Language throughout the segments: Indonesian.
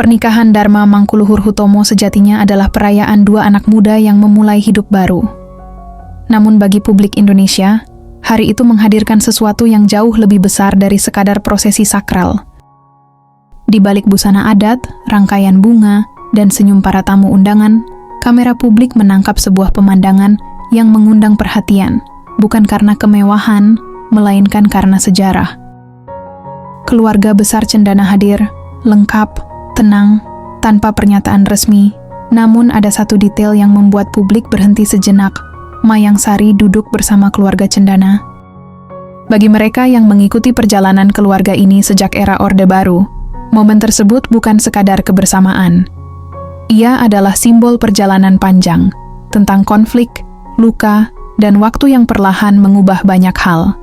Pernikahan Dharma Mangkuluhur Hutomo sejatinya adalah perayaan dua anak muda yang memulai hidup baru. Namun bagi publik Indonesia, hari itu menghadirkan sesuatu yang jauh lebih besar dari sekadar prosesi sakral. Di balik busana adat, rangkaian bunga, dan senyum para tamu undangan, kamera publik menangkap sebuah pemandangan yang mengundang perhatian, bukan karena kemewahan, melainkan karena sejarah. Keluarga besar Cendana hadir, lengkap, tenang, tanpa pernyataan resmi. Namun ada satu detail yang membuat publik berhenti sejenak. Mayang Sari duduk bersama keluarga Cendana. Bagi mereka yang mengikuti perjalanan keluarga ini sejak era Orde Baru, momen tersebut bukan sekadar kebersamaan. Ia adalah simbol perjalanan panjang, tentang konflik, luka, dan waktu yang perlahan mengubah banyak hal.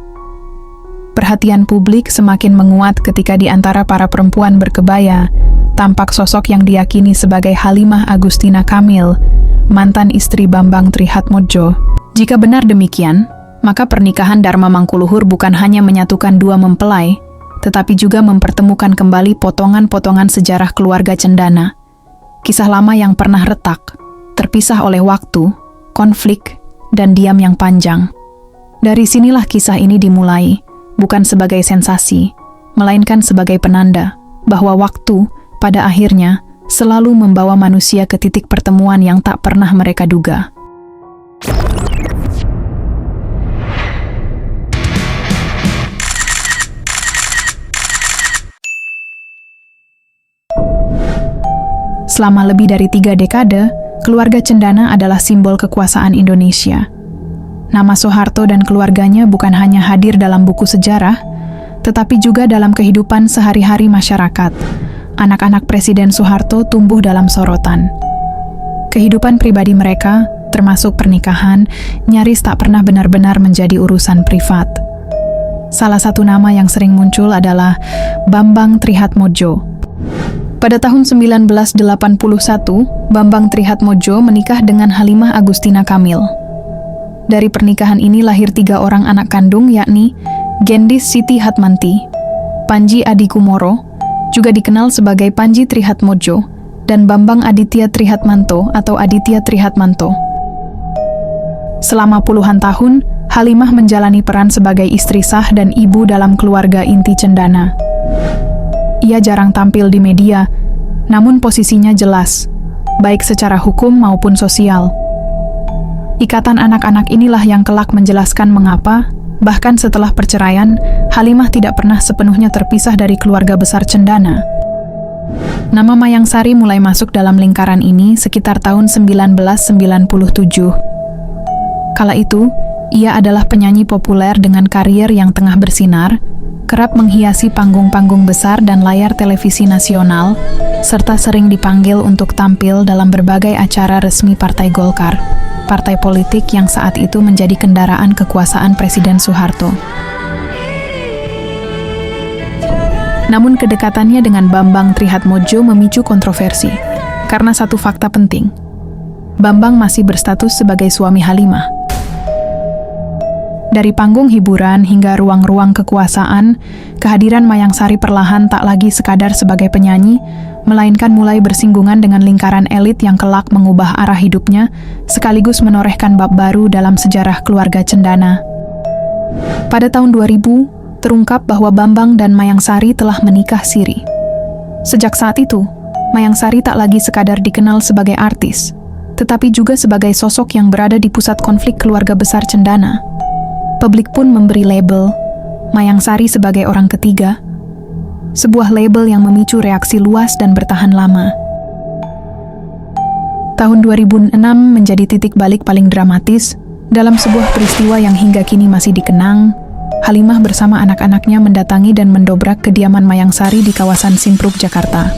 Perhatian publik semakin menguat ketika di antara para perempuan berkebaya, tampak sosok yang diyakini sebagai Halimah Agustina Kamil, mantan istri Bambang Trihatmodjo. Jika benar demikian, maka pernikahan Dharma Mangkuluhur bukan hanya menyatukan dua mempelai, tetapi juga mempertemukan kembali potongan-potongan sejarah keluarga Cendana. Kisah lama yang pernah retak, terpisah oleh waktu, konflik, dan diam yang panjang. Dari sinilah kisah ini dimulai, bukan sebagai sensasi, melainkan sebagai penanda bahwa waktu, pada akhirnya, selalu membawa manusia ke titik pertemuan yang tak pernah mereka duga. Selama lebih dari 3 dekade, keluarga Cendana adalah simbol kekuasaan Indonesia. Nama Soeharto dan keluarganya bukan hanya hadir dalam buku sejarah, tetapi juga dalam kehidupan sehari-hari masyarakat. Anak-anak Presiden Soeharto tumbuh dalam sorotan. Kehidupan pribadi mereka, termasuk pernikahan, nyaris tak pernah benar-benar menjadi urusan privat. Salah satu nama yang sering muncul adalah Bambang Trihatmodjo. Pada tahun 1981, Bambang Trihatmodjo menikah dengan Halimah Agustina Kamil. Dari pernikahan ini lahir 3 orang anak kandung, yakni Gendis Siti Hatmanti, Panji Adi Kumoro, juga dikenal sebagai Panji Trihatmodjo, dan Bambang Aditya Trihatmanto atau Aditya Trihatmanto. Selama puluhan tahun, Halimah menjalani peran sebagai istri sah dan ibu dalam keluarga inti Cendana. Ia jarang tampil di media, namun posisinya jelas, baik secara hukum maupun sosial. Ikatan anak-anak inilah yang kelak menjelaskan mengapa, bahkan setelah perceraian, Halimah tidak pernah sepenuhnya terpisah dari keluarga besar Cendana. Nama Mayang Sari mulai masuk dalam lingkaran ini sekitar tahun 1997. Kala itu, ia adalah penyanyi populer dengan karier yang tengah bersinar, kerap menghiasi panggung-panggung besar dan layar televisi nasional, serta sering dipanggil untuk tampil dalam berbagai acara resmi Partai Golkar, partai politik yang saat itu menjadi kendaraan kekuasaan Presiden Soeharto. Namun kedekatannya dengan Bambang Trihatmodjo memicu kontroversi, karena satu fakta penting. Bambang masih berstatus sebagai suami Halimah. Dari panggung hiburan hingga ruang-ruang kekuasaan, kehadiran Mayang Sari perlahan tak lagi sekadar sebagai penyanyi, melainkan mulai bersinggungan dengan lingkaran elit yang kelak mengubah arah hidupnya, sekaligus menorehkan bab baru dalam sejarah keluarga Cendana. Pada tahun 2000, terungkap bahwa Bambang dan Mayang Sari telah menikah siri. Sejak saat itu, Mayang Sari tak lagi sekadar dikenal sebagai artis, tetapi juga sebagai sosok yang berada di pusat konflik keluarga besar Cendana. Publik pun memberi label Mayang Sari sebagai orang ketiga, sebuah label yang memicu reaksi luas dan bertahan lama. Tahun 2006 menjadi titik balik paling dramatis dalam sebuah peristiwa yang hingga kini masih dikenang. Halimah bersama anak-anaknya mendatangi dan mendobrak kediaman Mayang Sari di kawasan Simpruk, Jakarta.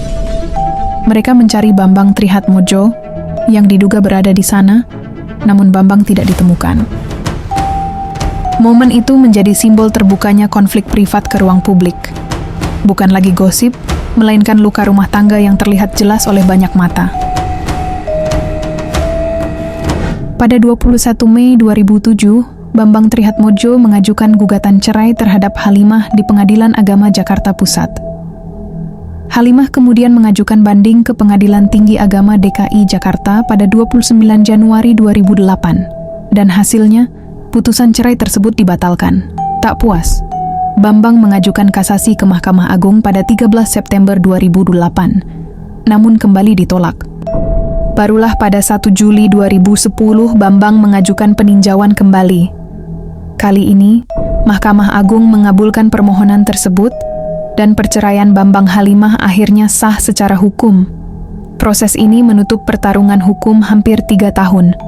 Mereka mencari Bambang Trihatmodjo yang diduga berada di sana, namun Bambang tidak ditemukan. Momen itu menjadi simbol terbukanya konflik privat ke ruang publik. Bukan lagi gosip, melainkan luka rumah tangga yang terlihat jelas oleh banyak mata. Pada 21 Mei 2007, Bambang Trihatmodjo mengajukan gugatan cerai terhadap Halimah di Pengadilan Agama Jakarta Pusat. Halimah kemudian mengajukan banding ke Pengadilan Tinggi Agama DKI Jakarta pada 29 Januari 2008, dan hasilnya, putusan cerai tersebut dibatalkan. Tak puas, Bambang mengajukan kasasi ke Mahkamah Agung pada 13 September 2008, namun kembali ditolak. Barulah pada 1 Juli 2010 Bambang mengajukan peninjauan kembali. Kali ini, Mahkamah Agung mengabulkan permohonan tersebut dan perceraian Bambang Halimah akhirnya sah secara hukum. Proses ini menutup pertarungan hukum hampir 3 tahun.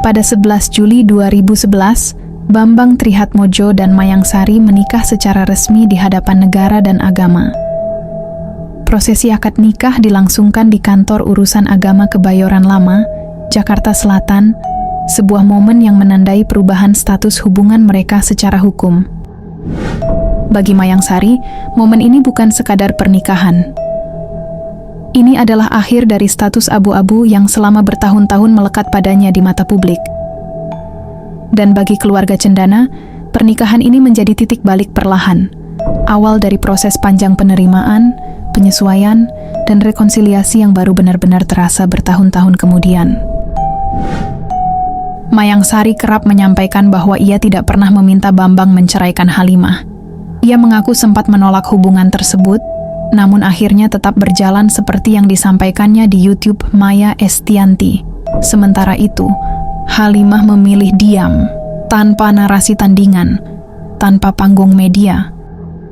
Pada 11 Juli 2011, Bambang Trihatmodjo dan Mayang Sari menikah secara resmi di hadapan negara dan agama. Prosesi akad nikah dilangsungkan di Kantor Urusan Agama Kebayoran Lama, Jakarta Selatan, sebuah momen yang menandai perubahan status hubungan mereka secara hukum. Bagi Mayang Sari, momen ini bukan sekadar pernikahan. Ini adalah akhir dari status abu-abu yang selama bertahun-tahun melekat padanya di mata publik. Dan bagi keluarga Cendana, pernikahan ini menjadi titik balik perlahan, awal dari proses panjang penerimaan, penyesuaian, dan rekonsiliasi yang baru benar-benar terasa bertahun-tahun kemudian. Mayang Sari kerap menyampaikan bahwa ia tidak pernah meminta Bambang menceraikan Halimah. Ia mengaku sempat menolak hubungan tersebut, namun akhirnya tetap berjalan seperti yang disampaikannya di YouTube Maya Estianti. Sementara itu, Halimah memilih diam, tanpa narasi tandingan, tanpa panggung media.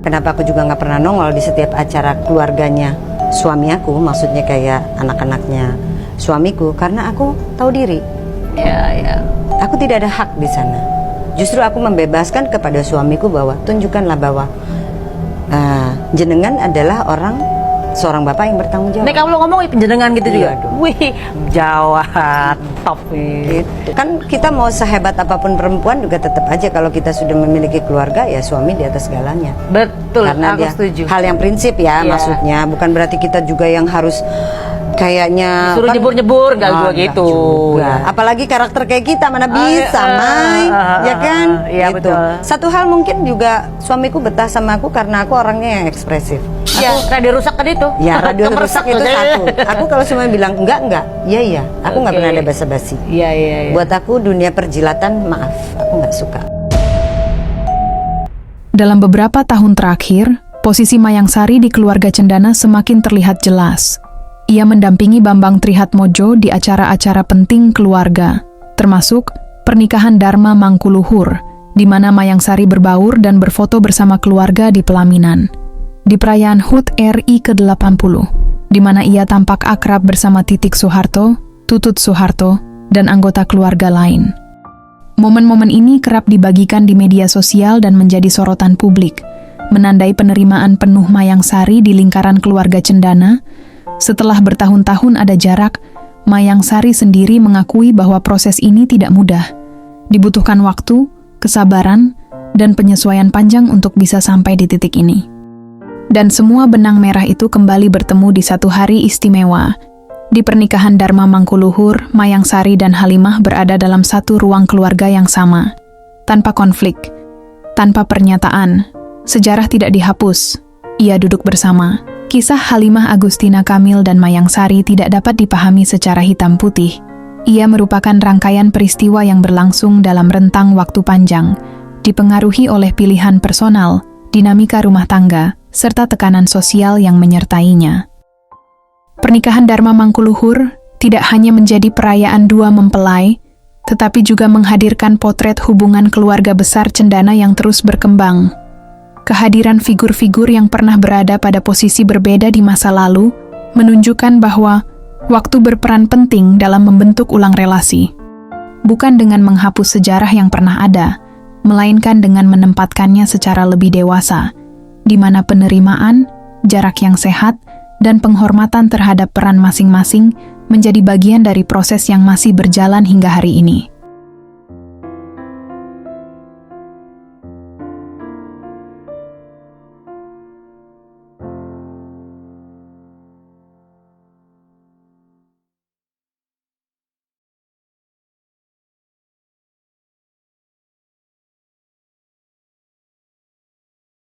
Kenapa aku juga nggak pernah nongol di setiap acara keluarganya suami aku, maksudnya kayak anak-anaknya suamiku, karena aku tahu diri. Ya. Aku tidak ada hak di sana. Justru aku membebaskan kepada suamiku bahwa tunjukkanlah bahwa jenengan adalah seorang bapak yang bertanggung jawab. Nek kamu ngomong penjenengan gitu juga. Iya, Wih, Jawa top nih. Gitu. Kan kita mau sehebat apapun perempuan juga tetap aja kalau kita sudah memiliki keluarga ya suami di atas segalanya. Betul, Karena aku setuju. Hal yang prinsip ya, maksudnya bukan berarti kita juga yang harus kayaknya suruh nyebur-nyebur nggak juga gitu. Juga. Apalagi karakter kayak kita mana bisa, Mai, ya kan? Iya, gitu. betul. Satu hal mungkin juga suamiku betah sama aku karena aku orangnya yang ekspresif. Iya, radio rusak kan itu. Ya, radio rusak itu satu. Aku kalau semua bilang enggak, iya. Aku nggak pernah ada basa-basi. Iya. Buat aku dunia perjilatan, maaf, aku nggak suka. Dalam beberapa tahun terakhir, posisi Mayang Sari di keluarga Cendana semakin terlihat jelas. Ia mendampingi Bambang Trihatmodjo di acara-acara penting keluarga, termasuk pernikahan Dharma Mangkuluhur, di mana Mayang Sari berbaur dan berfoto bersama keluarga di pelaminan. Di perayaan HUT RI ke-80, di mana ia tampak akrab bersama Titik Soeharto, Tutut Soeharto, dan anggota keluarga lain. Momen-momen ini kerap dibagikan di media sosial dan menjadi sorotan publik, menandai penerimaan penuh Mayang Sari di lingkaran keluarga Cendana. Setelah bertahun-tahun ada jarak, Mayang Sari sendiri mengakui bahwa proses ini tidak mudah. Dibutuhkan waktu, kesabaran, dan penyesuaian panjang untuk bisa sampai di titik ini. Dan semua benang merah itu kembali bertemu di satu hari istimewa. Di pernikahan Dharma Mangkuluhur, Mayang Sari dan Halimah berada dalam satu ruang keluarga yang sama. Tanpa konflik, tanpa pernyataan, sejarah tidak dihapus. Ia duduk bersama. Kisah Halimah Agustina Kamil dan Mayang Sari tidak dapat dipahami secara hitam putih. Ia merupakan rangkaian peristiwa yang berlangsung dalam rentang waktu panjang, dipengaruhi oleh pilihan personal, dinamika rumah tangga, serta tekanan sosial yang menyertainya. Pernikahan Dharma Mangkuluhur tidak hanya menjadi perayaan dua mempelai, tetapi juga menghadirkan potret hubungan keluarga besar Cendana yang terus berkembang. Kehadiran figur-figur yang pernah berada pada posisi berbeda di masa lalu menunjukkan bahwa waktu berperan penting dalam membentuk ulang relasi. Bukan dengan menghapus sejarah yang pernah ada, melainkan dengan menempatkannya secara lebih dewasa, di mana penerimaan, jarak yang sehat, dan penghormatan terhadap peran masing-masing menjadi bagian dari proses yang masih berjalan hingga hari ini.